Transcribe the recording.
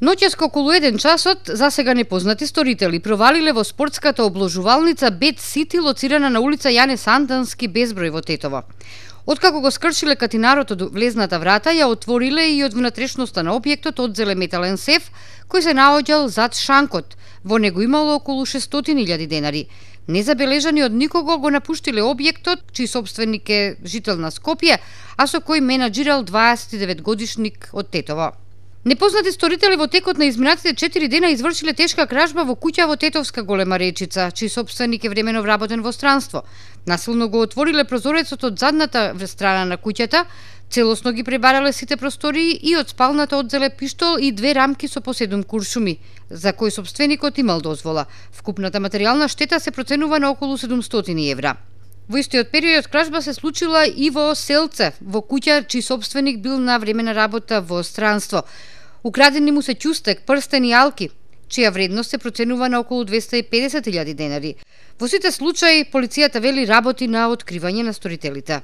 Ноќеска околу 1 часот, засега непознати сторители провалиле во спортската обложувалница Бет Сити, лоцирана на улица Јане Сандански безброј во Тетово. Откако го скршиле катинарот од влезната врата, ја отвориле и од внатрешноста на објектот одзеле метален сеф кој се наоѓал зад шанкот. Во него имало околу 600.000 денари. Незабележани од никого го напуштиле објектот, чиј собственик е жител на Скопје, а со кој менаџирал 29-годишник од Тетово. Непознати сторители во текот на изминатите 4 дена извршиле тешка кражба во куќа во Тетовска Голема Речица, чиј собственик е времено вработен во странство. Насилно го отвориле прозорецот од задната страна на куќата, целосно ги пребарале сите простории и од спалната одзеле пиштол и 2 рамки со по 7 куршуми, за кои собственикот имал дозвола. Вкупната материјална штета се проценува на околу 700 евра. Во истиот период кражба се случила и во Селце, во куќа чиј собственик бил на времена работа во странство. Украдени му се ќустек, прстен и алки, чија вредност се проценува на околу 250.000 денари. Во сите случаи, полицијата вели работи на откривање на сторителите.